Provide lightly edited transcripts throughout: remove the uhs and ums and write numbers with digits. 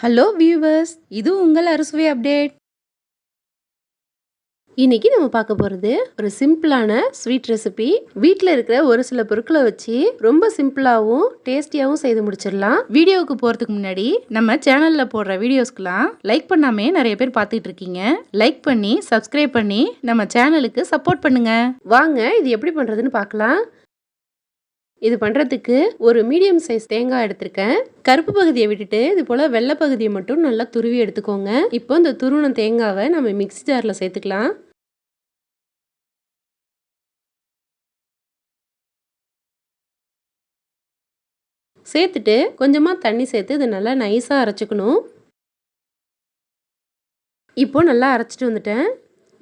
Hello viewers, இது உங்கள் அறுசுவை அப்டேட். இன்னைக்கு நம்ம பார்க்க போகிறது ஒரு சிம்பிளான ஸ்வீட் ரெசிபி. வீட்டில் இருக்கிற ஒரு சில பொருட்களை வச்சு ரொம்ப சிம்பிளாகவும் டேஸ்டியாகவும் செய்து முடிச்சிடலாம். வீடியோவுக்கு போகிறதுக்கு முன்னாடி நம்ம சேனலில் போடுற வீடியோஸ்க்கெலாம் லைக் பண்ணாமே நிறைய பேர் பார்த்துட்டு இருக்கீங்க. லைக் பண்ணி சப்ஸ்கிரைப் பண்ணி நம்ம சேனலுக்கு சப்போர்ட் பண்ணுங்க. வாங்க இது எப்படி பண்ணுறதுன்னு பார்க்கலாம். இது பண்ணுறதுக்கு ஒரு மீடியம் சைஸ் தேங்காய் எடுத்திருக்கேன். கருப்பு பகுதியை விட்டுட்டு இது போல் வெள்ளை பகுதியை மட்டும் நல்லா துருவி எடுத்துக்கோங்க. இப்போ இந்த துருவின தேங்காவை நம்ம மிக்ஸி ஜாரில் சேர்த்துக்கலாம். சேர்த்துட்டு கொஞ்சமாக தண்ணி சேர்த்து இதை நல்லா நைஸாக அரைச்சிக்கணும். இப்போ நல்லா அரைச்சிட்டு வந்துட்டேன்.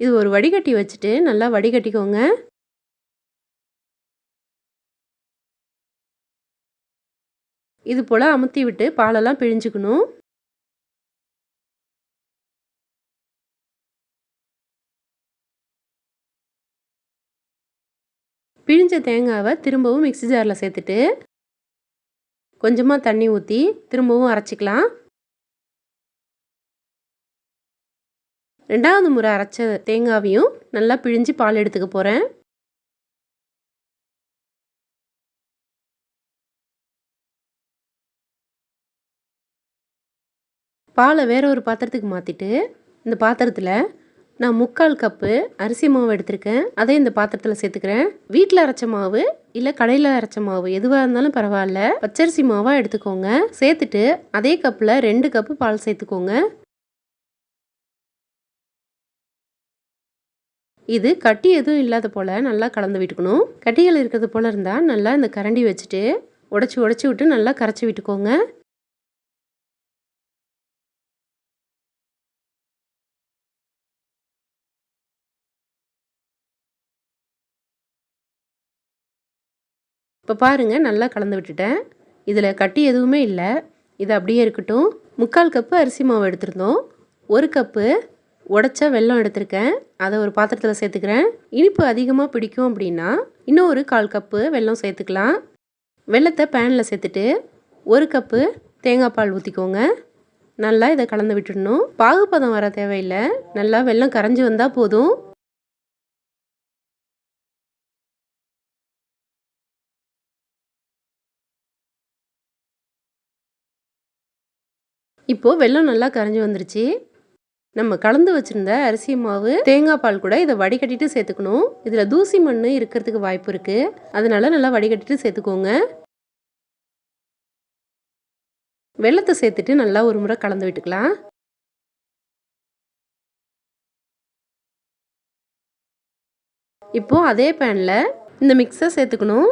இது ஒரு வடிகட்டி வச்சுட்டு நல்லா வடிகட்டிக்கோங்க. இது போல் அமுத்தி விட்டு பாலெல்லாம் பிழிஞ்சுக்கணும். பிழிஞ்ச தேங்காவை திரும்பவும் மிக்ஸி ஜாரில் சேர்த்துட்டு கொஞ்சமாக தண்ணி ஊற்றி திரும்பவும் அரைச்சிக்கலாம். ரெண்டாவது முறை அரைச்ச தேங்காவையும் நல்லா பிழிஞ்சு பால் எடுத்துக்க போகிறேன். பாலை வேற ஒரு பாத்திரத்துக்கு மாற்றிட்டு இந்த பாத்திரத்தில் நான் 3/4 கப்பு அரிசி மாவு எடுத்திருக்கேன். அதை இந்த பாத்திரத்தில் சேர்த்துக்கிறேன். வீட்டில் அரைச்ச மாவு இல்லை கடையில் அரைச்ச மாவு எதுவாக இருந்தாலும் பரவாயில்ல, பச்சரிசி மாவாக எடுத்துக்கோங்க. சேர்த்துட்டு அதே கப்பில் 2 கப்பு பால் சேர்த்துக்கோங்க. இது கட்டி எதுவும் இல்லாத போல் நல்லா கலந்து விட்டுக்கணும். கட்டிகள் இருக்கிறது போல் இருந்தால் நல்லா இந்த கரண்டி வச்சுட்டு உடச்சி விட்டு நல்லா கரைச்சி விட்டுக்கோங்க. இப்போ பாருங்கள், நல்லா கலந்து விட்டுட்டேன். இதில் கட்டி எதுவுமே இல்லை. இது அப்படியே இருக்கட்டும். 3/4 கப்பு அரிசி மாவு எடுத்திருந்தோம். 1 கப்பு உடைச்ச வெல்லம் எடுத்திருக்கேன். அதை ஒரு பாத்திரத்தில் சேர்த்துக்கிறேன். இனிப்பு அதிகமாக பிடிக்கும் அப்படின்னா இன்னும் ஒரு 1/4 கப்பு வெல்லம் சேர்த்துக்கலாம். வெல்லத்தை பேனில் சேர்த்துட்டு 1 கப்பு தேங்காய் பால் ஊற்றிக்கோங்க. நல்லா இதை கலந்து விட்டுடணும். பாகுபதம் வர தேவையில்லை, நல்லா வெல்லம் கரைஞ்சி வந்தால் போதும். இப்போது வெல்லம் நல்லா கரைஞ்சி வந்துருச்சு. நம்ம கலந்து வச்சுருந்த அரிசி மாவு தேங்காய் பால் கூட இதை வடிகட்டிட்டு சேர்த்துக்கணும். இதில் தூசி மண் இருக்கிறதுக்கு வாய்ப்பு இருக்குது, அதனால நல்லா வடிகட்டிட்டு சேர்த்துக்கோங்க. வெல்லத்தை சேர்த்துட்டு நல்லா ஒரு முறை கலந்து விட்டுக்கலாம். இப்போது அதே பேனில் இந்த மிக்ஸை சேர்த்துக்கணும்.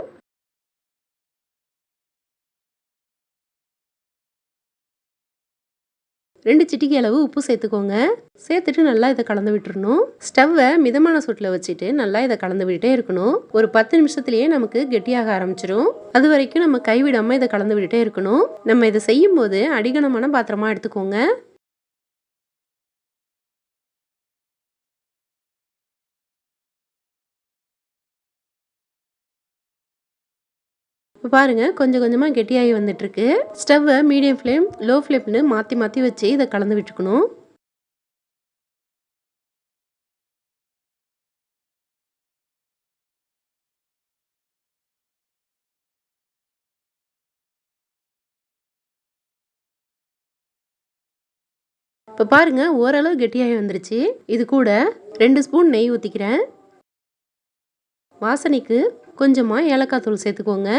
2 சிட்டிகை அளவு உப்பு சேர்த்துக்கோங்க. சேர்த்துட்டு நல்லா இதை கலந்து விட்டுறணும். ஸ்டவ்வை மிதமான சூட்டில் வச்சுட்டு நல்லா இதை கலந்து விட்டுட்டே இருக்கணும். ஒரு 10 நிமிஷத்துலேயே நமக்கு கெட்டியாக ஆரம்பிச்சிடும். அது வரைக்கும் நம்ம கைவிடாமல் இதை கலந்து விட்டுட்டே இருக்கணும். நம்ம இதை செய்யும் போது அடிகனமான பாத்திரமா எடுத்துக்கோங்க. இப்போ பாருங்கள், கொஞ்சம் கொஞ்சமாக கெட்டியாகி வந்துட்டுருக்கு. ஸ்டவ்வை மீடியம் ஃப்ளேம் லோ ஃப்ளேம்னு மாற்றி மாற்றி வச்சு இதை கலந்து விட்டுக்கணும். இப்போ பாருங்கள், ஓரளவு கெட்டியாகி வந்துருச்சு. இது கூட 2 ஸ்பூன் நெய் ஊற்றிக்கிறேன். வாசனைக்கு கொஞ்சமாக ஏலக்காய் தூள் சேர்த்துக்கோங்க.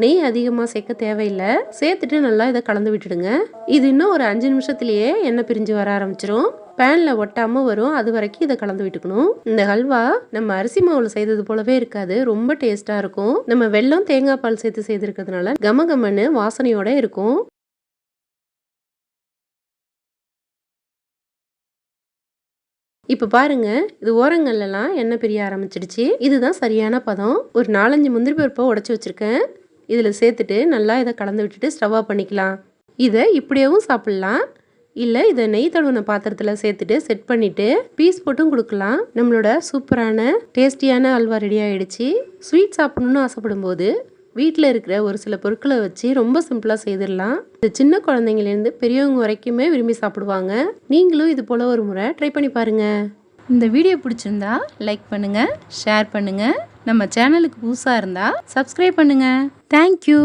நெய் அதிகமாக சேர்க்க தேவையில்லை. சேர்த்துட்டு நல்லா இதை கலந்து விட்டுடுங்க. இது இன்னும் ஒரு 5 நிமிஷத்துலேயே எண்ணெய் பிரிஞ்சு வர ஆரம்பிச்சிடும். பேனில் ஒட்டாமல் வரும், அது வரைக்கும் இதை கலந்து விட்டுக்கணும். இந்த ஹல்வா நம்ம அரிசி மாவில் செய்தது போலவே இருக்காது, ரொம்ப டேஸ்ட்டாக இருக்கும். நம்ம வெல்லம் தேங்காய் பால் சேர்த்து செய்திருக்கிறதுனால கமகமன்னு வாசனையோடு இருக்கும். இப்போ பாருங்க, இது ஓரங்கள்லாம் எண்ணெய் பிரிய ஆரம்பிச்சிடுச்சு. இதுதான் சரியான பதம். ஒரு 4-5 முந்திரி பருப்பை உடச்சி வச்சுருக்கேன். இதில் சேர்த்துட்டு நல்லா இதை கலந்து விட்டுட்டு ஸ்டவ் ஆஃப் பண்ணிக்கலாம். இதை இப்படியேவும் சாப்பிட்லாம், இல்லை இதை நெய் தடவின பாத்திரத்தில் சேர்த்துட்டு செட் பண்ணிவிட்டு பீஸ் போட்டும் கொடுக்கலாம். நம்மளோட சூப்பரான டேஸ்டியான அல்வா ரெடி ஆகிடுச்சு. ஸ்வீட் சாப்பிட்ணுன்னு ஆசைப்படும் போது வீட்டில் இருக்கிற ஒரு சில பொருட்களை வச்சு ரொம்ப சிம்பிளாக செய்திடலாம். இது சின்ன குழந்தைங்கலேருந்து பெரியவங்க வரைக்குமே விரும்பி சாப்பிடுவாங்க. நீங்களும் இது போல் ஒரு முறை ட்ரை பண்ணி பாருங்கள். இந்த வீடியோ பிடிச்சிருந்தா லைக் பண்ணுங்கள், ஷேர் பண்ணுங்கள். நம்ம சேனலுக்கு புதுசாக இருந்தால் சப்ஸ்கிரைப் பண்ணுங்கள். தேங்க்யூ.